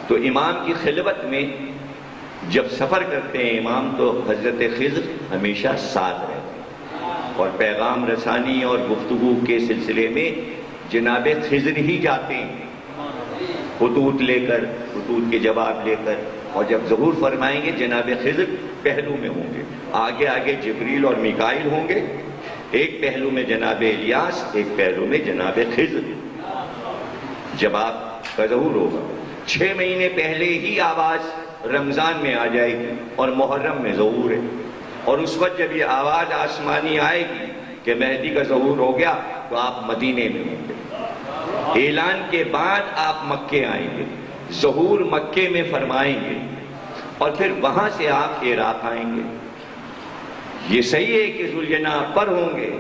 تو امام کی خلوت میں جب سفر کرتے ہیں امام تو حضرت خضر ہمیشہ ساتھ رہتے ہیں، اور پیغام رسانی اور گفتگو کے سلسلے میں جناب خضر ہی جاتے ہیں خطوط لے کر، خطوط کے جواب لے کر، اور جب ظہور فرمائیں گے جناب خضر پہلو میں ہوں گے، آگے آگے جبریل اور میکائیل ہوں گے، ایک پہلو میں جناب الیاس، ایک پہلو میں جناب خضر۔ جب آپ کا ظہور ہوگا 6 مہینے پہلے ہی آواز رمضان میں آ جائے گی اور محرم میں ظہور ہے، اور اس وقت جب یہ آواز آسمانی آئے گی کہ مہدی کا ظہور ہو گیا تو آپ مدینے میں ہوں گے، اعلان کے بعد آپ مکے آئیں گے، ظہور مکے میں فرمائیں گے، اور پھر وہاں سے آپ عراق آئیں گے۔ یہ صحیح ہے کہ ذوالجناح پر ہوں گے،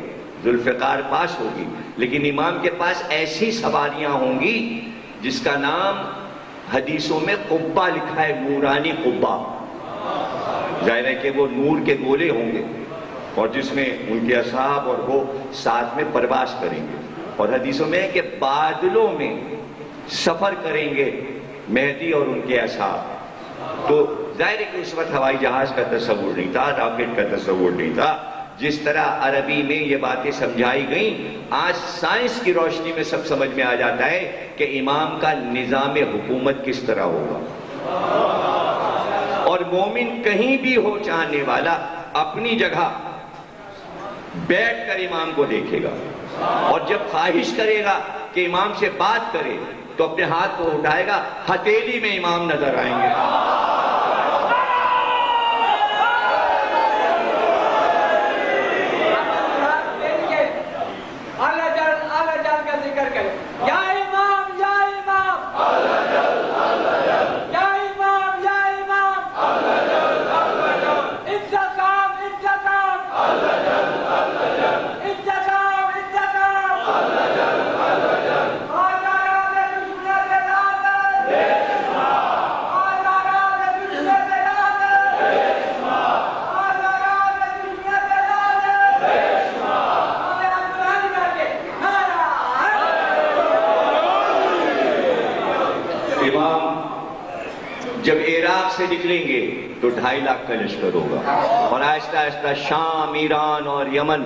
ذوالفقار پاس ہوگی، لیکن امام کے پاس ایسی سواریاں ہوں گی جس کا نام حدیثوں میں قبہ لکھا ہے، نورانی قبہ۔ ظاہر ہے کہ وہ نور کے گولے ہوں گے، اور جس میں ان کے اصحاب اور وہ ساتھ میں پرواز کریں گے، اور حدیثوں میں ہے کہ بادلوں میں سفر کریں گے مہدی اور ان کے اصحاب۔ تو ظاہر ہے کہ اس وقت ہوائی جہاز کا تصور نہیں تھا، راکٹ کا تصور نہیں تھا۔ جس طرح عربی میں یہ باتیں سمجھائی گئیں، آج سائنس کی روشنی میں سب سمجھ میں آ جاتا ہے کہ امام کا نظام حکومت کس طرح ہوگا، اور مومن کہیں بھی ہو چاہنے والا اپنی جگہ بیٹھ کر امام کو دیکھے گا، اور جب خواہش کرے گا کہ امام سے بات کرے تو اپنے ہاتھ کو اٹھائے گا، ہتھیلی میں امام نظر آئیں گے۔ جب عراق سے نکلیں گے تو 2.5 لاکھ کا لشکر ہوگا، اور آہستہ آہستہ شام، ایران اور یمن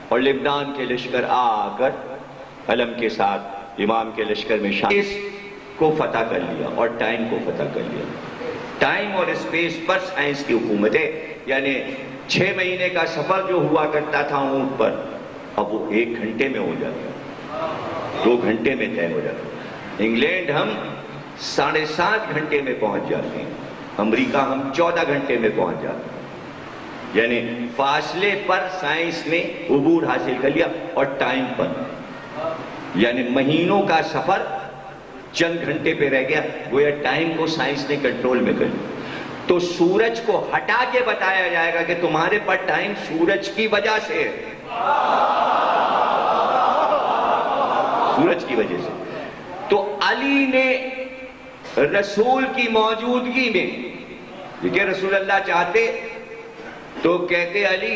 اور لبنان کے لشکر آ کر علم کے ساتھ امام کے لشکر میں اس کو فتح کر لیا اور ٹائم کو فتح کر لیا۔ ٹائم اور اسپیس پر سائنس کی حکومت ہے، یعنی 6 مہینے کا سفر جو ہوا کرتا تھا اونٹ پر، اب وہ 1 گھنٹے میں ہو جاتا، 2 گھنٹے میں طے ہو جاتا۔ انگلینڈ ہم 7.5 گھنٹے میں پہنچ جاتے ہیں، امریکہ ہم 14 گھنٹے میں پہنچ جاتے ہیں، یعنی فاصلے پر سائنس نے عبور حاصل کر لیا، اور ٹائم پر یعنی مہینوں کا سفر چند گھنٹے پہ رہ گیا، گویا ٹائم کو سائنس نے کنٹرول میں کر لیا۔ تو سورج کو ہٹا کے بتایا جائے گا کہ تمہارے پر ٹائم سورج کی وجہ سے ہے، سورج کی وجہ سے۔ تو علی نے رسول کی موجودگی میں، دیکھیں رسول اللہ چاہتے تو کہتے علی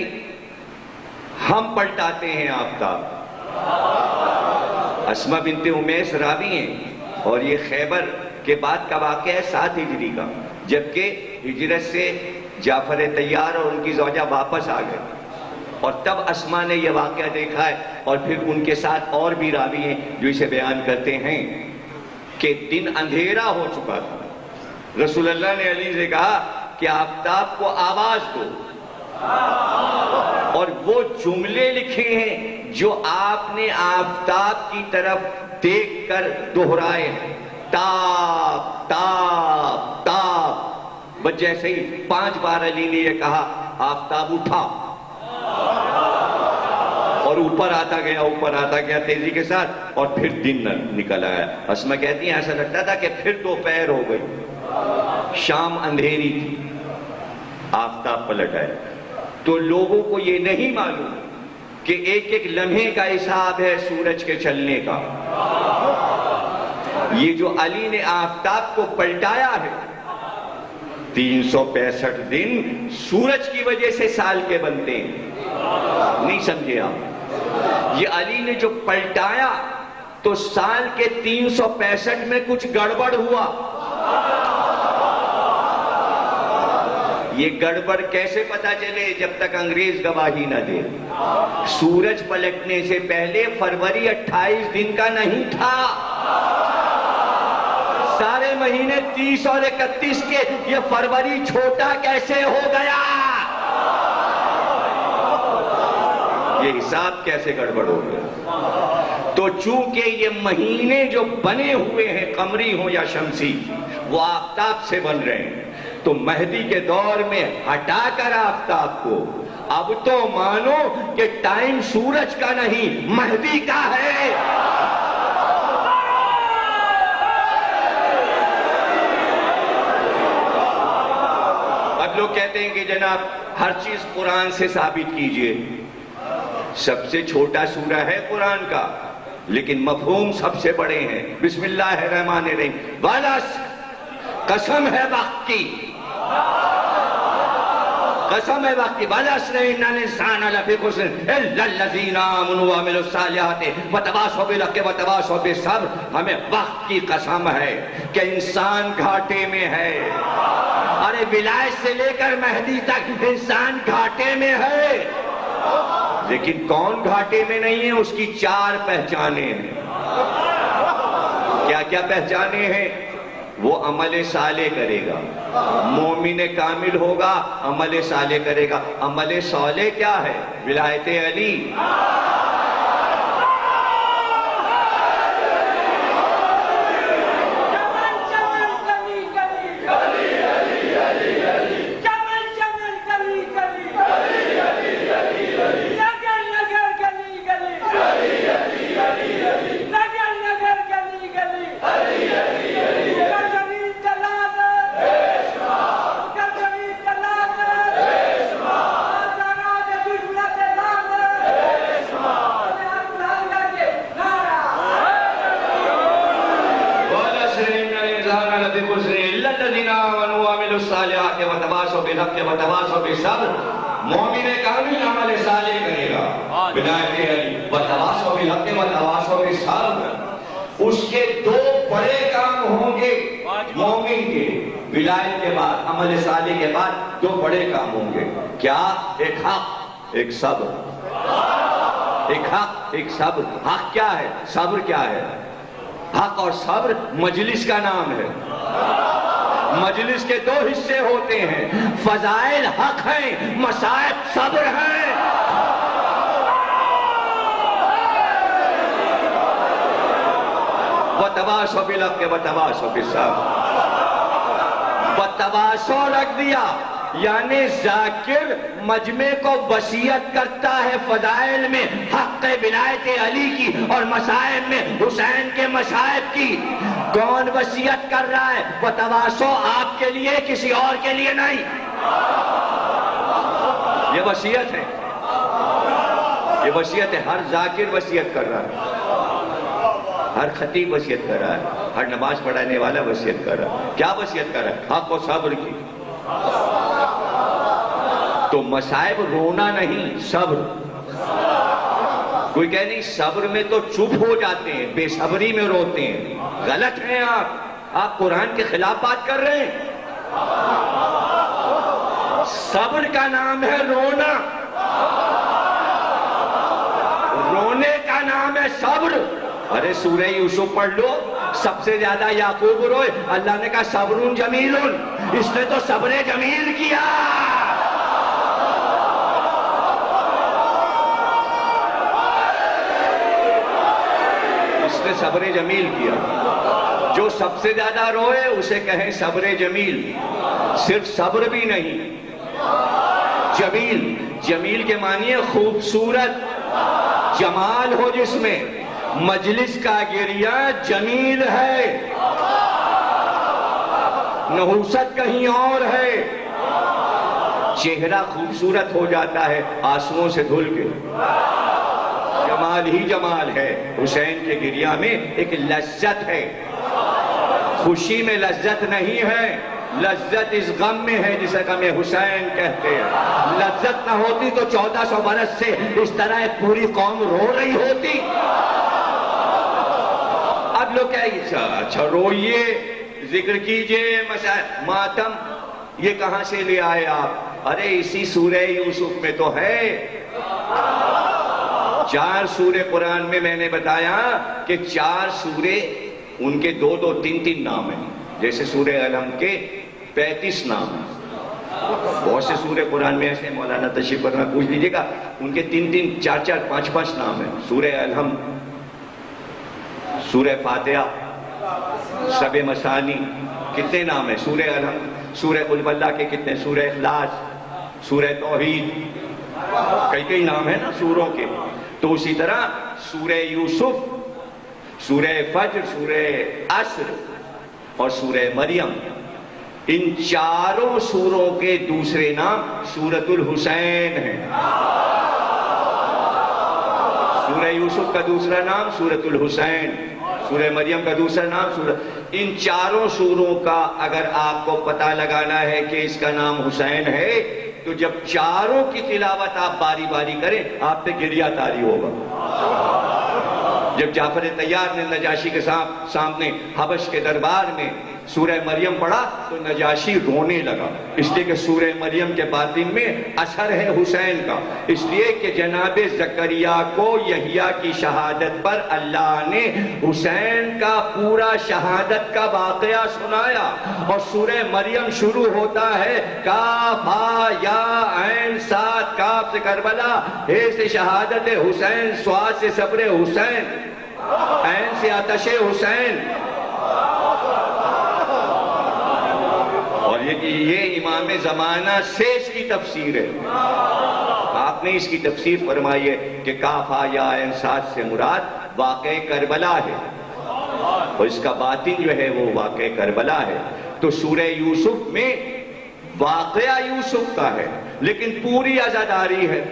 ہم پلٹاتے ہیں آفتاب۔ اسما بنت امیس راوی ہیں، اور یہ خیبر کے بعد کا واقعہ ہے 7 ہجری کا، جبکہ ہجرت سے جعفر طیار اور ان کی زوجہ واپس آ گئے، اور تب اسما نے یہ واقعہ دیکھا ہے، اور پھر ان کے ساتھ اور بھی راوی ہیں جو اسے بیان کرتے ہیں کہ دن اندھیرا ہو چکا تھا۔ رسول اللہ نے علی سے کہا کہ آفتاب کو آواز دو، اور وہ جملے لکھے ہیں جو آپ نے آفتاب کی طرف دیکھ کر دہرائے ہیں، تاب تاب تاب، بس جیسے ہی 5 بار علی نے یہ کہا آفتاب اٹھا اور اوپر آتا گیا تیزی کے ساتھ، اور پھر دن نکل آیا۔ اسما کہتی ہیں ایسا لگتا تھا کہ پھر دوپہر ہو گئی، شام اندھیری تھی، آفتاب پلٹ آیا۔ تو لوگوں کو یہ نہیں معلوم کہ ایک ایک لمحے کا حساب ہے سورج کے چلنے کا۔ یہ جو علی نے آفتاب کو پلٹایا ہے، 365 دن سورج کی وجہ سے سال کے بنتے ہیں، نہیں سمجھے آپ؟ یہ علی نے جو پلٹایا تو سال کے 365 میں کچھ گڑبڑ ہوا، یہ گڑبڑ کیسے پتا چلے جب تک انگریز گواہی نہ دے؟ سورج پلٹنے سے پہلے فروری 28 دن کا نہیں تھا، سارے مہینے 30 اور 31 کے، یہ فروری چھوٹا کیسے ہو گیا؟ یہ حساب کیسے گڑبڑ ہو گیا؟ تو چونکہ یہ مہینے جو بنے ہوئے ہیں قمری ہوں یا شمسی، وہ آفتاب سے بن رہے ہیں، تو مہدی کے دور میں ہٹا کر آفتاب کو اب تو مانو کہ ٹائم سورج کا نہیں مہدی کا ہے۔ اب لوگ کہتے ہیں کہ جناب ہر چیز قرآن سے ثابت کیجئے، سب سے چھوٹا سورہ ہے قرآن کا لیکن مفہوم سب سے بڑے ہیں۔ بسم اللہ الرحمن الرحیم، والعصر، قسم ہے وقت کی، قسم ہے وقت کی، والعصر ان الانسان لفی خسر الا الذین آمنوا وعملوا الصالحات وتواصوا بالحق وتواصوا بالصبر۔ ہمیں وقت کی قسم ہے کہ انسان گھاٹے میں ہے، ارے ولایت سے لے کر مہدی تک انسان گھاٹے میں ہے، لیکن کون گھاٹے میں نہیں ہے؟ اس کی 4 پہچانیں ہیں۔ کیا کیا پہچانیں ہیں؟ وہ عمل صالح کرے گا، مومن کامل ہوگا، عمل صالح کرے گا۔ عمل صالح کیا ہے؟ ولایت علی۔ مومن کامل عمل صالح کرے گا، ولایت علی، وتواصوا بالحق وتواصوا بالصبر۔ اس کے 2 بڑے کام ہوں گے مومن کے، ولایت کے بعد، عمل صالح کے بعد 2 بڑے کام ہوں گے۔ کیا؟ ایک حق، ایک صبر۔ ایک حق، ایک صبر۔ حق کیا ہے؟ صبر کیا ہے؟ حق اور صبر مجلس کا نام ہے۔ مجلس کے 2 حصے ہوتے ہیں، فضائل حق ہیں، مصائب صبر ہیں۔ وتواصوا بالحق وتواصوا بالصبر۔ وتواصوا رکھ دیا، یعنی ذاکر مجمع کو وصیت کرتا ہے فضائل میں حق ولایت علی کی اور مصائب میں حسین کے مصائب کی۔ کون وصیت کر رہا ہے؟ وتواصوا آپ کے لیے، کسی اور کے لیے نہیں۔ یہ وصیت ہے، یہ وصیت ہے۔ ہر ذاکر وصیت کر رہا ہے، ہر خطیب وصیت کر رہا ہے، ہر نماز پڑھانے والا وصیت کر رہا ہے۔ کیا وصیت کر رہا ہے؟ حق و صبر کی۔ تو مصائب رونا نہیں، صبر۔ کوئی کہے نہیں صبر میں تو چپ ہو جاتے ہیں، بے صبری میں روتے ہیں۔ غلط ہیں آپ قرآن کے خلاف بات کر رہے ہیں۔ صبر کا نام ہے رونا، رونے کا نام ہے صبر۔ ارے سورہ یوسف پڑھ لو، سب سے زیادہ یعقوب روئے، اللہ نے کہا صبر جمیل، اس نے تو صبر جمیل کیا۔ اس نے صبر جمیل کیا۔ جو سب سے زیادہ روئے اسے کہیں صبر جمیل۔ صرف صبر بھی نہیں، جمیل۔ جمیل کے معنی ہے خوبصورت، جمال ہو جس میں۔ مجلس کا گریہ جمیل ہے، نحوست کہیں اور ہے۔ چہرہ خوبصورت ہو جاتا ہے آنسوؤں سے دھل کے، جمال ہی جمال ہے۔ حسین کے گریہ میں ایک لذت ہے، خوشی میں لذت نہیں ہے، لذت اس غم میں ہے جسے غم حسین کہتے ہیں۔ لذت نہ ہوتی تو 1400 برس سے اس طرح ایک پوری قوم رو رہی ہوتی۔ اب لوگ کہیں اچھا روئیے، ذکر کیجئے ماتم، یہ کہاں سے لے آئے آپ؟ ارے اسی سورہ یوسف میں تو ہے۔ 4 سورے قرآن میں میں نے بتایا کہ 4 سورے ان کے 2 3 نام ہیں، جیسے سورہ الحم کے 35 نام ہیں۔ بہت سے سورے قرآن میں ایسے، مولانا تشریف فرما پوچھ لیجئے گا، ان کے 3 4 5 نام ہیں۔ سورہ الحم، سورہ فاتحہ، سب مثانی، کتنے نام ہیں؟ سورہ الحم، سورہ قل هو اللہ کے کتنے؟ سورہ اخلاص، سورہ توحید، کئی نام ہیں نا سوروں کے۔ تو اسی طرح سورہ یوسف، سورہ فجر، سورہ عصر اور سورہ مریم، ان 4 سوروں کے دوسرے نام سورۃ الحسین ہیں۔ سورہ یوسف کا دوسرا نام سورۃ الحسین، سورہ مریم کا دوسرا نام ان 4 سوروں کا اگر آپ کو پتہ لگانا ہے کہ اس کا نام حسین ہے، تو جب 4 کی تلاوت آپ باری باری کریں، آپ پہ گریہ طاری ہوگا۔ جب جعفر طیار نے نجاشی کے سامنے حبش کے دربار میں سورہ مریم پڑھا تو نجاشی رونے لگا، اس لیے کہ سورہ مریم کے باطن میں اثر ہے حسین کا، اس لیے کہ جناب زکریا کو یحییٰ کی شہادت پر اللہ نے حسین کا پورا شہادت کا واقعہ سنایا۔ اور سورہ مریم شروع ہوتا ہے کاف ہا یا عین صاد، کاف سے کربلا، اے سے شہادت حسین، صاد سے صبر حسین، عین سے آتش حسین۔ اور یہ امام زمانہ سے اس کی تفسیر ہے۔ آپ نے اس کی تفسیر فرمائی ہے کہ کاف ہا یا عین صاد سے مراد واقع کربلا ہے، اور اس کا باطن جو ہے وہ واقع کربلا ہے۔ تو سورہ یوسف میں واقعہ یوسف کا ہے، لیکن پوری عزاداری ہے۔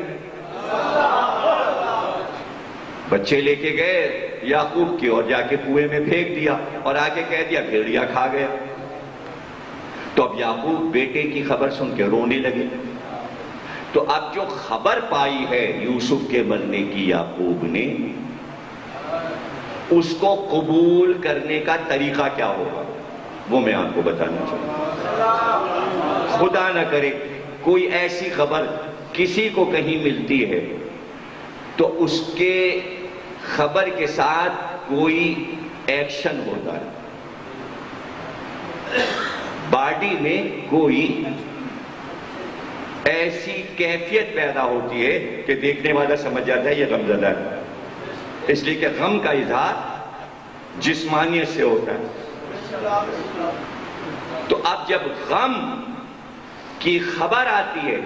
بچے لے کے گئے یعقوب کی اور جا کے کنویں میں پھینک دیا، اور آگے کہہ دیا بھیڑیا کھا گیا۔ تو اب یعقوب بیٹے کی خبر سن کے رونے لگے۔ تو اب جو خبر پائی ہے یوسف کے مرنے کی یعقوب نے، اس کو قبول کرنے کا طریقہ کیا ہوگا وہ میں آپ کو بتانا چاہوں۔ خدا نہ کرے کوئی ایسی خبر کسی کو کہیں ملتی ہے تو اس کے خبر کے ساتھ کوئی ایکشن ہوتا ہے، باڈی میں کوئی ایسی کیفیت پیدا ہوتی ہے کہ دیکھنے والا سمجھ جاتا ہے یہ غم زدہ ہے، اس لیے کہ غم کا اظہار جسمانیت سے ہوتا ہے۔ تو اب جب غم کی خبر آتی ہے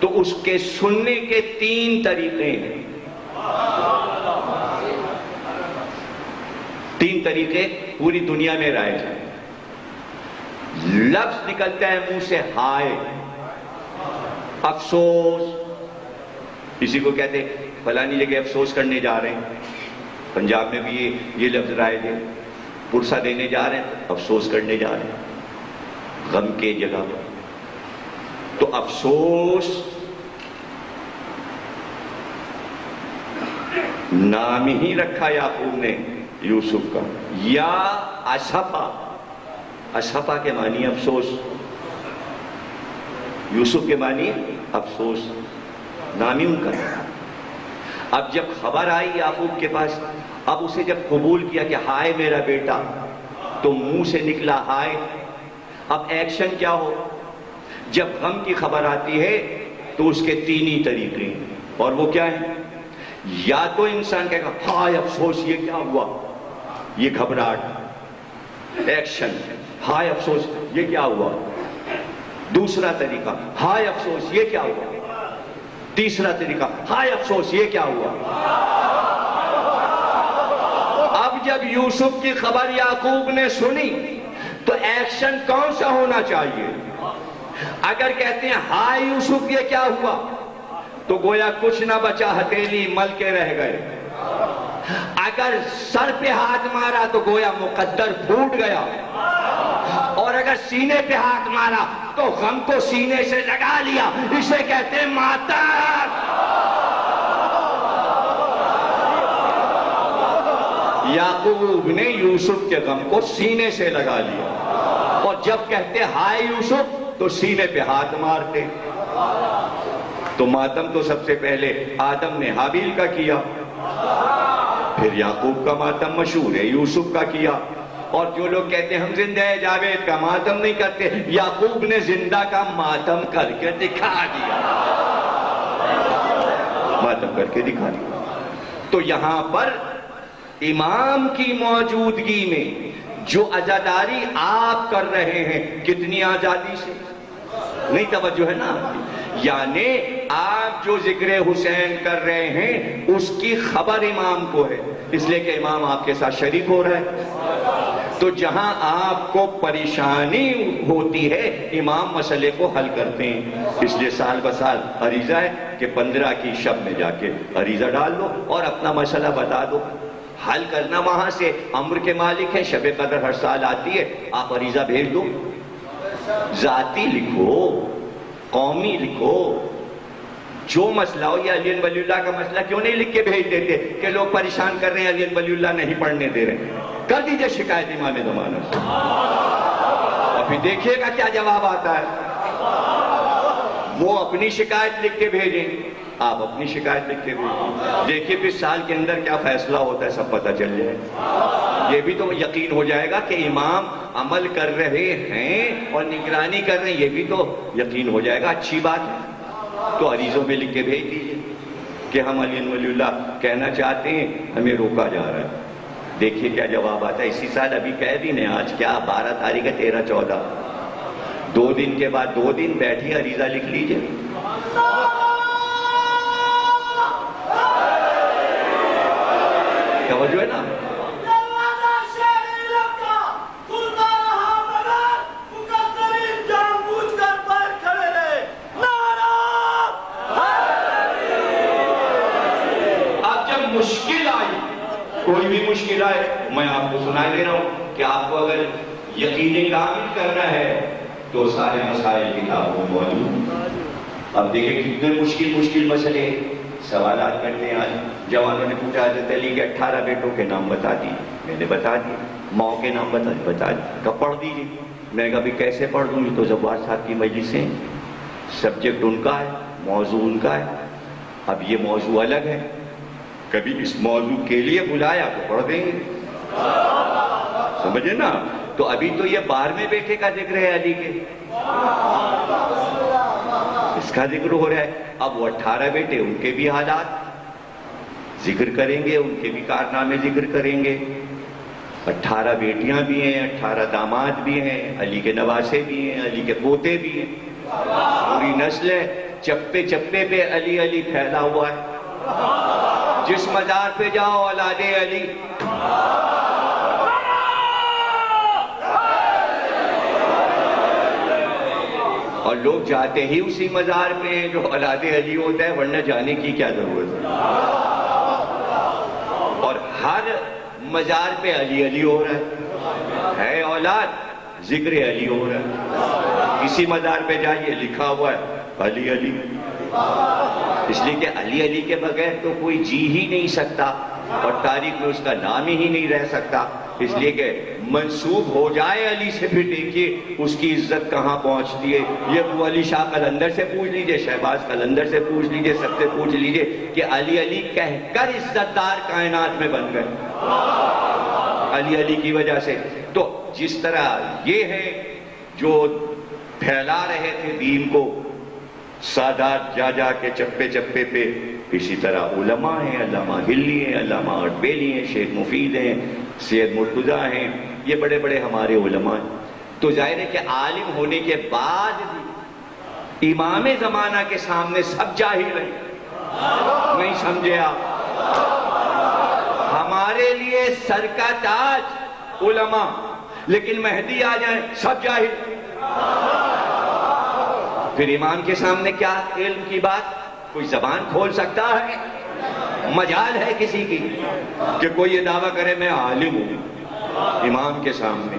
تو اس کے سننے کے 3 طریقے ہیں۔ 3 طریقے پوری دنیا میں رائج ہیں۔ لفظ نکلتا ہے منہ سے ہائے، افسوس، کسی کو کہتے فلانی جگہ افسوس کرنے جا رہے ہیں، پنجاب میں بھی یہ لفظ رائج ہے، پرسہ دینے جا رہے ہیں، افسوس کرنے جا رہے ہیں غم کے جگہ پر۔ تو افسوس نام ہی رکھا یعقوب نے یوسف کا، یا اسفا، اسفا کے معنی افسوس، یوسف کے معنی افسوس، نام ہی ان کا۔ اب جب خبر آئی یعقوب کے پاس، اب اسے جب قبول کیا کہ ہائے میرا بیٹا، تو منہ سے نکلا ہائے۔ اب ایکشن کیا ہو؟ جب غم کی خبر آتی ہے تو اس کے 3 ہی طریقے ہیں، اور وہ کیا ہے؟ یا تو انسان کہے گا ہائے افسوس یہ کیا ہوا، یہ گھبراہٹ، ایکشن، ہائے افسوس یہ کیا ہوا۔ دوسرا طریقہ ہائے افسوس یہ کیا ہوا۔ تیسرا طریقہ ہائے افسوس یہ کیا ہوا۔ اب جب یوسف کی خبر یعقوب نے سنی تو ایکشن کون سا ہونا چاہیے؟ اگر کہتے ہیں ہائے یوسف یہ کیا ہوا تو گویا کچھ نہ بچا، ہتھیلی مل کے رہ گئے۔ اگر سر پہ ہاتھ مارا تو گویا مقدر پھوٹ گیا، اور اگر سینے پہ ہاتھ مارا تو غم کو سینے سے لگا لیا، اسے کہتے ہیں ماتم۔ یعقوب نے یوسف کے غم کو سینے سے لگا لیا، اور جب کہتے ہائے یوسف تو سینے پہ ہاتھ مارتے۔ تو ماتم تو سب سے پہلے آدم نے حابیل کا کیا، پھر یعقوب کا ماتم مشہور ہے، یوسف کا کیا۔ اور جو لوگ کہتے ہیں ہم زندہ جاوید کا ماتم نہیں کرتے، یعقوب نے زندہ کا ماتم کر کے دکھا دیا، ماتم کر کے دکھا دیا۔ تو یہاں پر امام کی موجودگی میں جو عزاداری آپ کر رہے ہیں، کتنی آزادی سے، نہیں توجہ ہے نا؟ یعنی آپ جو ذکر حسین کر رہے ہیں اس کی خبر امام کو ہے، اس لیے کہ امام آپ کے ساتھ شریک ہو رہا ہے۔ تو جہاں آپ کو پریشانی ہوتی ہے امام مسئلے کو حل کرتے ہیں، اس لیے سال بسال عریضہ ہے کہ 15 کی شب میں جا کے عریضہ ڈال دو اور اپنا مسئلہ بتا دو، حل کرنا وہاں سے۔ امر کے مالک ہیں، شب قدر ہر سال آتی ہے، آپ عریضہ بھیج دو، ذاتی لکھو، قومی لکھو، جو مسئلہ ہو۔ یہ علی ولی اللہ کا مسئلہ کیوں نہیں لکھ کے بھیج دیتے کہ لوگ پریشان کر رہے ہیں علی ولی اللہ نہیں پڑھنے دے رہے ہیں؟ کر دیجئے شکایت امام زمانہ سے، اور پھر دیکھیے گا کیا جواب آتا ہے۔ وہ اپنی شکایت لکھ کے بھیجیں، آپ اپنی شکایت لکھ کے بھیجیں، دیکھیے پھر سال کے اندر کیا فیصلہ ہوتا ہے، سب پتہ چل جائے۔ یہ بھی تو یقین ہو جائے گا کہ امام عمل کر رہے ہیں اور نگرانی کر رہے ہیں، یہ بھی تو یقین ہو جائے گا۔ اچھی بات ہے، تو عریضوں میں لکھ کے بھیج دیجئے کہ ہم علی ولی اللہ کہنا چاہتے ہیں، ہمیں روکا جا رہا ہے۔ دیکھیے کیا جواب آتا ہے۔ اسی سال ابھی کہہ دن ہے، آج کیا 12 تاریخ ہے، 13 14، 2 دن کے بعد 2 دن بیٹھی عریضہ لکھ لیجئے۔ توجہ ہے نا؟ کوئی بھی مشکل آئے، میں آپ کو سنائے دے رہا ہوں کہ آپ کو اگر یقین کامل کرنا ہے تو سارے مسائل کتاب کو موجود۔ اب دیکھیں کتنے مشکل مسئلے سوالات کرتے ہیں۔ آج جوانوں نے پوچھا حضرت علی کے 18 بیٹوں کے نام بتا دیے، میں نے بتا دیے، ماؤں کے نام بتا دیے، کب پڑھ دیجیے۔ میں نے کہا بھی کیسے پڑھ دوں گی؟ تو زبار صاحب کی مجلسیں، سبجیکٹ ان کا ہے، موضوع ان کا ہے، اب یہ موضوع الگ ہے، کبھی اس موضوع کے لیے بلایا تو پڑھ دیں گے، سمجھے نا؟ تو ابھی تو یہ 12ویں بیٹے کا ذکر ہے علی کے، اس کا ذکر ہو رہا ہے۔ اب وہ 18 بیٹے، ان کے بھی حالات ذکر کریں گے، ان کے بھی کارنامے ذکر کریں گے۔ 18 بیٹیاں بھی ہیں، 18 داماد بھی ہیں، علی کے نواسے بھی ہیں، علی کے پوتے بھی ہیں، پوری نسل ہے، چپے چپے پہ علی علی پھیلا ہوا ہے۔ جس مزار پہ جاؤ اولاد علی، اور لوگ جاتے ہی اسی مزار پہ جو اولاد علی ہوتا ہے، ورنہ جانے کی کیا ضرورت ہے؟ اور ہر مزار پہ علی علی ہو رہا ہے اولاد، ذکر علی ہو رہا ہے۔ کسی مزار پہ جائیے لکھا ہوا ہے علی علی، اس لیے کہ علی علی کے بغیر تو کوئی جی ہی نہیں سکتا، اور تاریخ میں اس کا نام ہی نہیں رہ سکتا، اس لیے کہ منسوب ہو جائے علی سے، پھر دیکھیے اس کی عزت کہاں پہنچتی ہے۔ یہ ابو علی شاہ قلندر سے پوچھ لیجئے، شہباز قلندر سے پوچھ لیجئے، سب سے پوچھ لیجئے کہ علی علی کہہ کر عزت دار کائنات میں بن گئے علی علی کی وجہ سے۔ تو جس طرح یہ ہے جو پھیلا رہے تھے دین کو، سادات جا جا کے چپے چپے پہ، اسی طرح علماء ہیں، علامہ ہلی ہیں، علامہ اٹبیلی ہیں، شیخ مفید ہیں، سید مرتضیٰ ہیں، یہ بڑے بڑے ہمارے علماء ہیں۔ تو ظاہر ہے کہ عالم ہونے کے بعد بھی امام زمانہ کے سامنے سب جاہل ہیں، نہیں سمجھے آپ؟ ہمارے لیے سر کا تاج علماء، لیکن مہدی آ جائیں سب جاہل۔ پھر امام کے سامنے کیا علم کی بات؟ کوئی زبان کھول سکتا ہے؟ مجال ہے کسی کی کہ کوئی یہ دعویٰ کرے میں عالم ہوں امام کے سامنے؟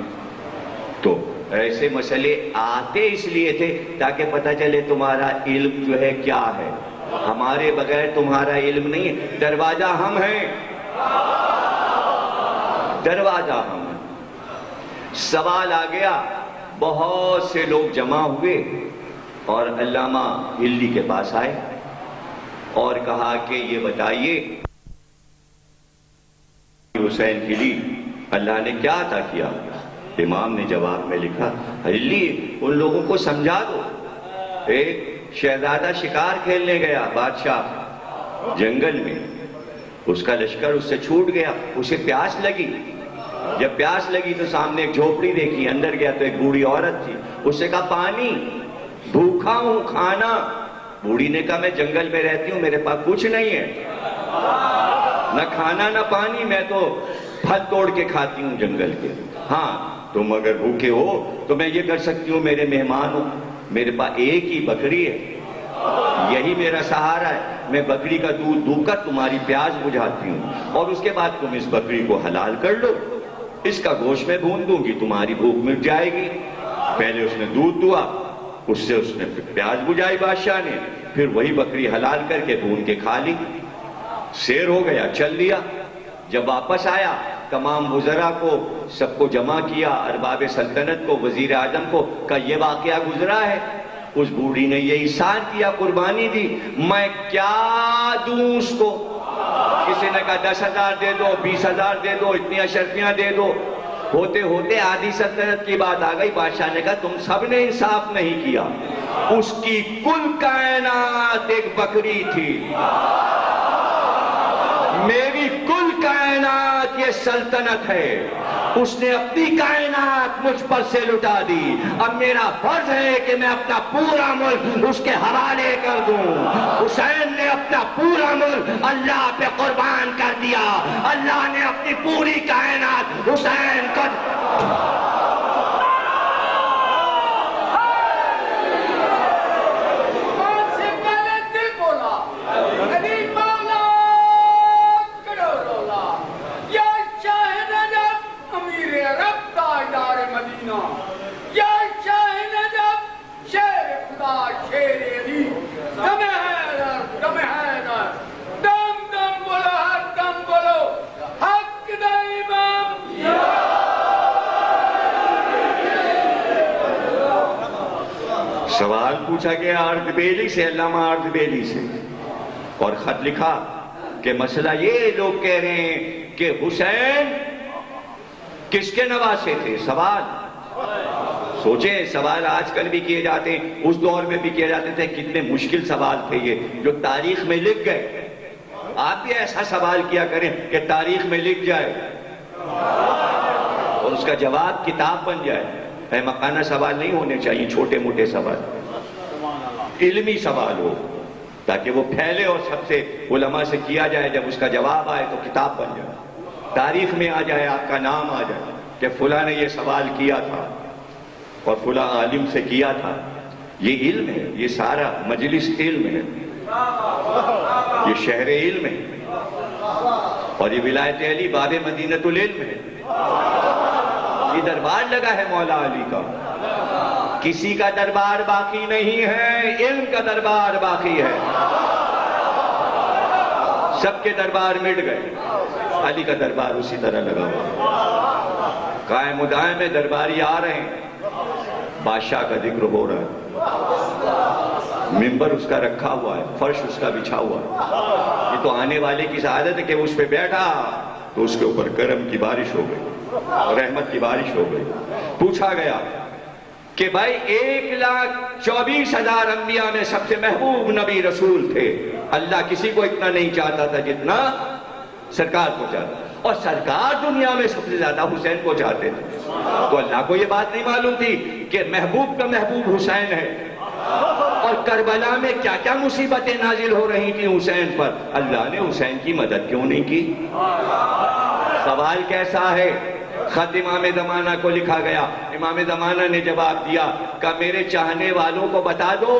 تو ایسے مسئلے آتے اس لیے تھے تاکہ پتہ چلے تمہارا علم جو ہے کیا ہے، ہمارے بغیر تمہارا علم نہیں ہے، دروازہ ہم ہیں، دروازہ ہم سوال آ گیا، بہت سے لوگ جمع ہوئے اور علامہ ہلی کے پاس آئے اور کہا کہ یہ بتائیے حسین ہلی اللہ نے کیا عطا کیا؟ امام نے جواب میں لکھا، ہلی ان لوگوں کو سمجھا دو، ایک شہزادہ شکار کھیلنے گیا بادشاہ جنگل میں، اس کا لشکر اس سے چھوٹ گیا، اسے پیاس لگی، جب پیاس لگی تو سامنے ایک جھوپڑی دیکھی، اندر گیا تو ایک بوڑھی عورت تھی، اس سے کہا پانی، بھوکا ہوں، کھانا۔ بوڑھی نے کہا میں جنگل میں رہتی ہوں، میرے پاس کچھ نہیں ہے، نہ کھانا نہ پانی، میں تو پھل توڑ کے کھاتی ہوں جنگل کے۔ ہاں تم اگر بھوکے ہو تو میں یہ کر سکتی ہوں، میرے مہمان ہو، میرے پاس ایک ہی بکری ہے، یہی میرا سہارا ہے، میں بکری کا دودھ دو کر تمہاری پیاس بجھاتی ہوں اور اس کے بعد تم اس بکری کو حلال کر لو، اس کا گوشت میں بھون دوں گی، تمہاری بھوک مٹ جائے گی۔ پہلے اس نے دودھ دیا، اس سے اس نے پیاس بجھائی بادشاہ نے، پھر وہی بکری حلال کر کے بھون کے کھا لی، سیر ہو گیا، چل دیا۔ جب واپس آیا تمام وزراء کو سب کو جمع کیا، ارباب سلطنت کو، وزیر اعظم کو، کہا یہ واقعہ گزرا ہے، اس بوڑھی نے یہ احسان کیا، قربانی دی، میں کیا دوں اس کو؟ کسی نے کہا 10,000 دے دو، 20,000 دے دو، اتنی اشرفیاں دے دو۔ ہوتے ہوتے آدھی سلطنت کی بات آ گئی، بادشاہ نے کہا تم سب نے انصاف نہیں کیا، اس کی کل کائنات ایک بکری تھی، میری کل کائنات یہ سلطنت ہے، اس نے اپنی کائنات مجھ پر سے لٹا دی، اب میرا فرض ہے کہ میں اپنا پورا ملک اس کے حوالے کر دوں۔ حسین نے اپنا پورا ملک اللہ پہ قربان کر دیا، اللہ نے اپنی پوری کائنات حسین کو سوال پوچھا گیا اردبیلی سے، علامہ اردبیلی سے، اور خط لکھا کہ مسئلہ یہ لوگ کہہ رہے ہیں کہ حسین کس کے نواسے تھے؟ سوال سوچیں، سوال آج کل بھی کیے جاتے ہیں، اس دور میں بھی کیے جاتے تھے، کتنے مشکل سوال تھے یہ جو تاریخ میں لکھ گئے۔ آپ بھی ایسا سوال کیا کریں کہ تاریخ میں لکھ جائے اور اس کا جواب کتاب بن جائے۔ احمقانہ سوال نہیں ہونے چاہیے، چھوٹے موٹے سوال، علمی سوال ہو تاکہ وہ پھیلے اور سب سے علماء سے کیا جائے، جب اس کا جواب آئے تو کتاب بن جائے، تاریخ میں آ جائے، آپ کا نام آ جائے کہ فلاں نے یہ سوال کیا تھا اور فلاں عالم سے کیا تھا۔ یہ علم ہے، یہ سارا مجلس علم ہے، یہ شہر علم ہے، اور یہ ولایت علی باب مدینۃ العلم ہے، یہ دربار لگا ہے مولا علی کا، کسی کا دربار باقی نہیں ہے، علم کا دربار باقی ہے، سب کے دربار مٹ گئے، علی کا دربار اسی طرح لگا ہوا، قائم و دائم میں درباری آ رہے ہیں، بادشاہ کا ذکر ہو رہا ہے، منبر اس کا رکھا ہوا ہے، فرش اس کا بچھا ہوا ہے، یہ تو آنے والے کی سعادت ہے کہ اس پہ بیٹھا تو اس کے اوپر کرم کی بارش ہو گئی، رحمت کی بارش ہو گئی۔ پوچھا گیا کہ بھائی 1,24,000 انبیاء میں سب سے محبوب نبی رسول تھے، اللہ کسی کو اتنا نہیں چاہتا تھا جتنا سرکار کو چاہتا، اور سرکار دنیا میں سب سے زیادہ حسین کو چاہتے تھے، تو اللہ کو یہ بات نہیں معلوم تھی کہ محبوب کا محبوب حسین ہے، اور کربلا میں کیا کیا مصیبتیں نازل ہو رہی تھیں حسین پر، اللہ نے حسین کی مدد کیوں نہیں کی؟ سوال کیسا ہے؟ خط امام زمانہ کو لکھا گیا، امام زمانہ نے جواب دیا کہ میرے چاہنے والوں کو بتا دو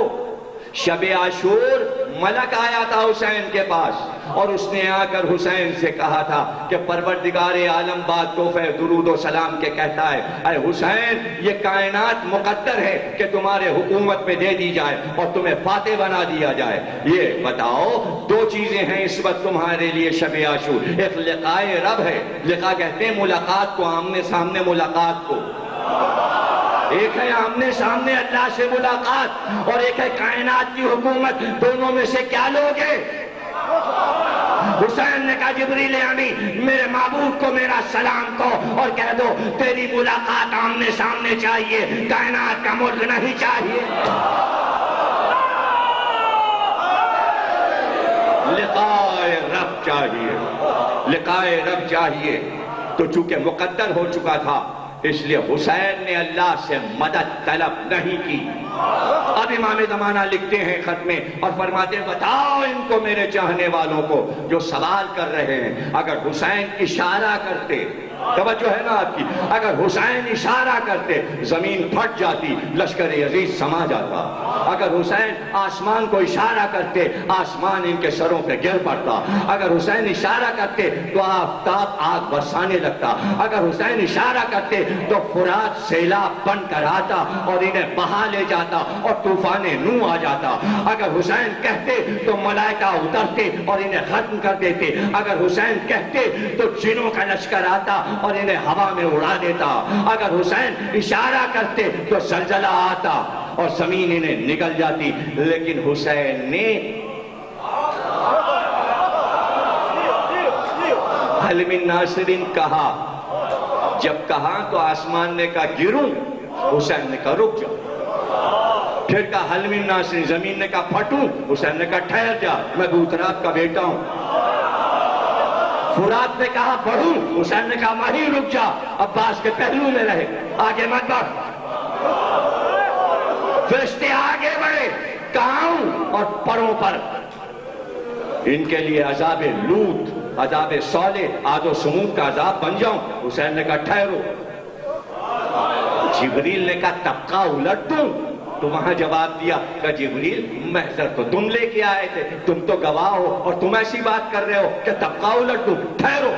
شب عاشور ملک آیا تھا حسین کے پاس اور اس نے آ کر حسین سے کہا تھا کہ پروردگار عالم بات تحفہ درود و سلام کے کہتا ہے اے حسین یہ کائنات مقدر ہے کہ تمہارے حکومت میں دے دی جائے اور تمہیں فاتح بنا دیا جائے. یہ بتاؤ دو چیزیں ہیں اس وقت تمہارے لیے شب عاشور. ایک لقائے رب ہے, لقاء کہتے ہیں ملاقات کو, آمنے سامنے ملاقات کو. ایک ہے آمنے سامنے اللہ سے ملاقات اور ایک ہے کائنات کی حکومت. دونوں میں سے کیا لوگے؟ حسین نے کہا جبریل امین میرے معبود کو میرا سلام کو اور کہہ دو تیری ملاقات آمنے سامنے چاہیے, کائنات کا ملک نہیں چاہیے. لقائے رب چاہیے, لقائے رب چاہیے. تو چونکہ مقدر ہو چکا تھا اس لیے حسین نے اللہ سے مدد طلب نہیں کی. اب امام زمانہ لکھتے ہیں خط میں اور فرماتے ہیں بتاؤ ان کو میرے چاہنے والوں کو جو سوال کر رہے ہیں, اگر حسین اشارہ کرتے, توجہ ہے نا آپ کی, اگر حسین اشارہ کرتے زمین پھٹ جاتی, لشکر یزید سما جاتا. اگر حسین آسمان کو اشارہ کرتے آسمان ان کے سروں پہ گر پڑتا. اگر حسین اشارہ کرتے تو آفتاب آگ برسانے لگتا. اگر حسین اشارہ کرتے تو فرات سیلاب بن کر آتا اور انہیں بہا لے جاتا اور طوفان نوح آ جاتا. اگر حسین کہتے تو ملائکہ اترتے اور انہیں ختم کر دیتے. اگر حسین کہتے تو جنوں کا لشکر آتا اور انہیں ہوا میں اڑا دیتا. اگر حسین اشارہ کرتے تو زلزلہ آتا اور زمین انہیں نگل جاتی. لیکن حسین نے حل من ناصرین کہا. جب کہا تو آسمان نے کہا گروں, حسین نے کہا رک جا. پھر کہا حل من ناصرین, زمین نے کہا پھٹوں, حسین نے کہا ٹھہر جا میں بوتراب کا بیٹا ہوں. فرات نے کہا بڑھوں, حسین نے کہا وہیں رک جا, عباس کے پہلو میں رہے, آگے مت بڑھ. فرشتے آگے بڑھے, کہاں ہوں اور پروں پر ان کے لیے عذاب لوط, عذاب صالح, عاد و سمود کا عذاب بن جاؤں. حسین نے کہا ٹھہرو. جبریل نے کہا طبقہ الٹ دوں. تو وہاں جواب دیا کہ جبریل محضر تو تم لے کے آئے تھے, تم تو گواہ ہو اور تم ایسی بات کر رہے ہو کہ طبقہ الٹ دوں. ٹھہرو.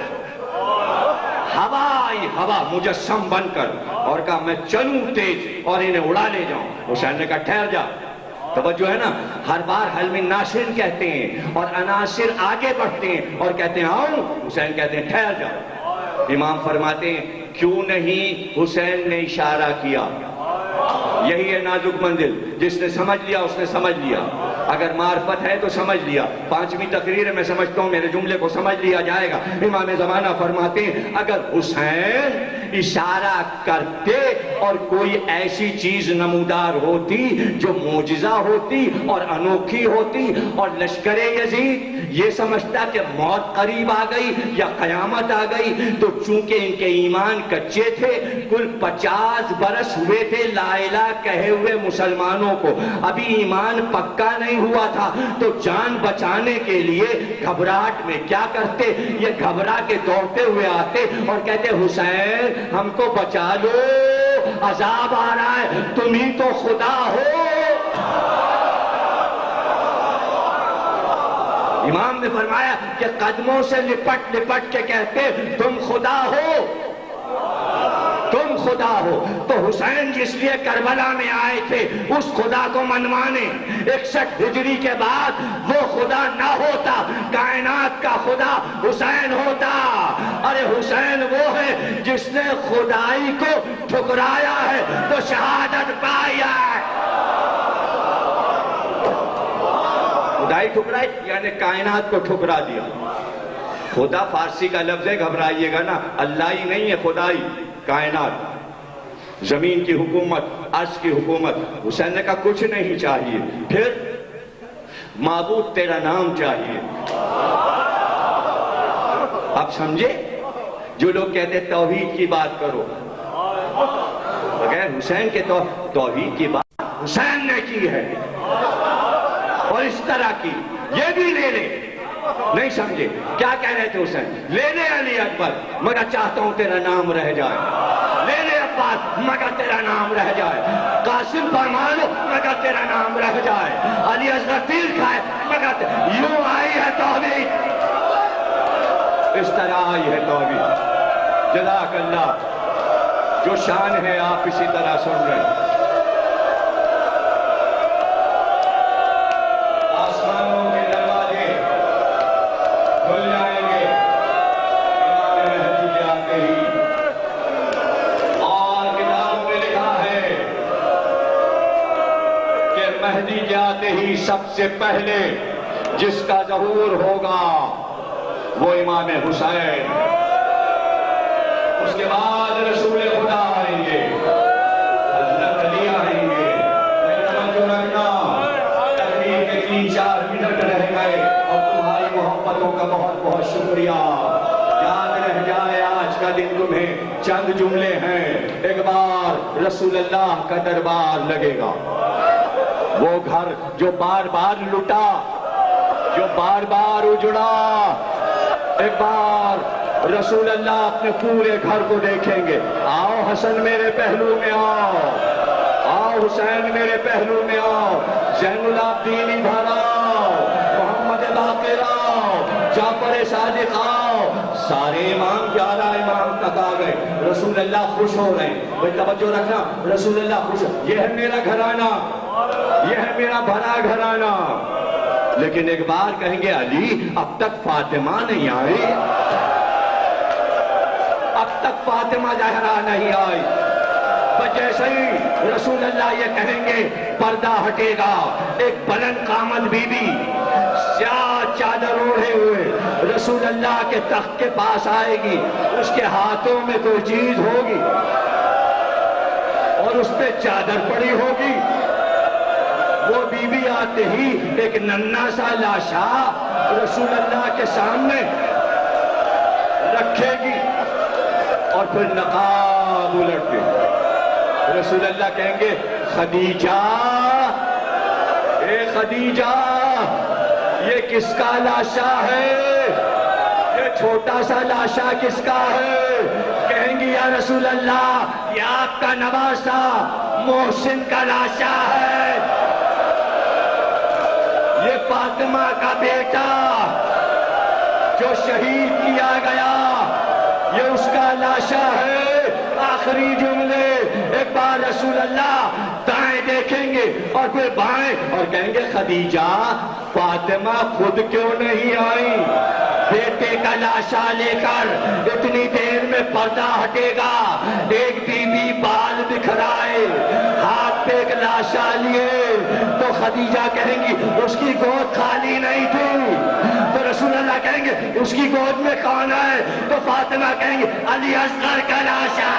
ہوا آئی, ہوا مجسم بن کر, اور کہا میں چلوں تیز اور انہیں اڑا لے جاؤں. حسین نے کہا ٹھہر جا. توجہ ہے نا, ہر بار حل من ناصر کہتے ہیں اور عناصر آگے بڑھتے ہیں اور کہتے ہیں آؤں, حسین کہتے ہیں ٹھہر جا. امام فرماتے ہیں کیوں نہیں حسین نے اشارہ کیا؟ یہی ہے نازک منزل, جس نے سمجھ لیا اس نے سمجھ لیا. اگر معرفت ہے تو سمجھ لیا. 5ویں تقریر میں سمجھتا ہوں میرے جملے کو سمجھ لیا جائے گا. امام زمانہ فرماتے ہیں اگر حسین اشارہ کرتے اور کوئی ایسی چیز نمودار ہوتی جو معجزہ ہوتی اور انوکھی ہوتی اور لشکر یزید یہ سمجھتا کہ موت قریب آ گئی یا قیامت آ گئی, تو چونکہ ان کے ایمان کچے تھے, کل 50 برس ہوئے تھے لا الہ کہے ہوئے مسلمانوں کو, ابھی ایمان پکا نہیں ہوا تھا, تو جان بچانے کے لیے گھبراہٹ میں کیا کرتے, یہ گھبرا کے دوڑتے ہوئے آتے اور کہتے حسین ہم کو بچا لو, عذاب آ رہا ہے, تم ہی تو خدا ہو. امام نے فرمایا کہ قدموں سے لپٹ لپٹ کے کہتے تم خدا ہو, تم خدا ہو. تو حسین جس لیے کربلا میں آئے تھے اس خدا کو منوانے, 61 ہجری کے بعد وہ خدا نہ ہوتا, کائنات کا خدا حسین ہوتا. ارے حسین وہ ہے جس نے خدائی کو ٹھکرایا ہے تو شہادت پائی ہے. خدائی ٹھکرائی یعنی کائنات کو ٹھکرا دیا. خدا فارسی کا لفظ ہے, گھبرائیے گا نا, اللہ ہی نہیں ہے, خدائی, کائنات, زمین کی حکومت, عرض کی حکومت. حسین نے کہا کچھ نہیں چاہیے, پھر معبود تیرا نام چاہیے. اب سمجھے, جو لوگ کہتے توحید کی بات کرو, بغیر حسین کے توحید کی بات حسین نے کی ہے اور اس طرح کی, یہ بھی لے لے. نہیں سمجھے کیا کہہ رہے تھے حسین, لے لے علی اکبر مگر چاہتا ہوں تیرا نام رہ جائے, لے لے عباس مگر تیرا نام رہ جائے، قاسم فرمان لو مگر تیرا نام رہ جائے، علی اصغر تیر کھائے مگر یوں آئی ہے توحید، اس طرح آئی ہے توحید۔ جزاک اللہ، جو شان ہے آپ اسی طرح سن رہے ہیں۔ آسمانوں کے دروازے کھل جائیں گے امام مہدی کے آتے ہی، اور کتاب میں لکھا ہے کہ مہدی کے آتے ہی سب سے پہلے جس کا ظہور ہوگا وہ امام حسین، اس کے بعد رسول خدا آئیں گے، حضرت علی آئیں گے۔ توجہ رکھنا، تقریر کے 3-4 منٹ رہ گئے اور تمہاری محبتوں کا بہت بہت شکریہ۔ یاد رہ جائے آج کا دن تمہیں چند جملے ہیں، ایک بار رسول اللہ کا دربار لگے گا، وہ گھر جو بار بار لٹا، جو بار بار اجڑا، ایک بار رسول اللہ اپنے پورے گھر کو دیکھیں گے۔ آؤ حسن میرے پہلو میں آؤ، آؤ حسین میرے پہلو میں آؤ، زین العابدین ادھر آؤ، محمد باقر آؤ، جعفر صادق آؤ، سارے امام 11 امام تک آ گئے، رسول اللہ خوش ہو رہے ہیں۔ بھئی توجہ رکھنا، رسول اللہ خوش، یہ ہے میرا گھرانہ، یہ ہے میرا بھرا گھرانہ۔ لیکن ایک بار کہیں گے علی اب تک فاطمہ نہیں آئی، اب تک فاطمہ زہرا نہیں آئی۔ بس جیسے ہی رسول اللہ یہ کہیں گے پردہ ہٹے گا، ایک بلند قامت بی بی سیاہ چادر اوڑھے ہوئے رسول اللہ کے تخت کے پاس آئے گی، اس کے ہاتھوں میں کوئی چیز ہوگی اور اس پہ چادر پڑی ہوگی۔ وہ بی بی آتے ہی ایک ننھا سا لاشا رسول اللہ کے سامنے رکھے گی اور پھر نقاب الٹ کے رسول اللہ کہیں گے خدیجہ، اے خدیجہ یہ کس کا لاشا ہے، یہ چھوٹا سا لاشا کس کا ہے؟ کہیں گی یا رسول اللہ یہ آپ کا نواسا محسن کا لاشا ہے، یہ فاطمہ کا بیٹا جو شہید کیا گیا یہ اس کا لاشا ہے۔ آخری جملے ایک بار رسول اللہ دائیں دیکھیں گے اور پھر بائیں اور کہیں گے خدیجہ فاطمہ خود کیوں نہیں آئی؟ بیٹے کا لاشا لے کر اتنی دیر میں پردہ ہٹے گا، ایک بی بی بال بکھرائے ہاتھ پہ ایک لاشا لیے تو خدیجہ کہیں گی اس کی گود خالی نہیں تھی، تو رسول اللہ کہیں گے اس کی گود میں کون ہے؟ تو فاطمہ کہیں گے علی اصغر کا لاشا۔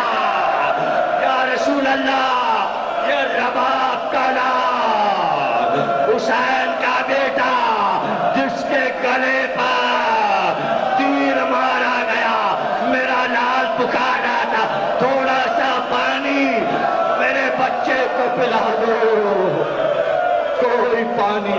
یا رسول اللہ یہ رباب کا لال، حسین کا بیٹا جس کے گلے پر تیر مارا گیا، میرا لال پکارا تھا تھوڑا سا پانی میرے بچے کو پلا دو، کوئی پانی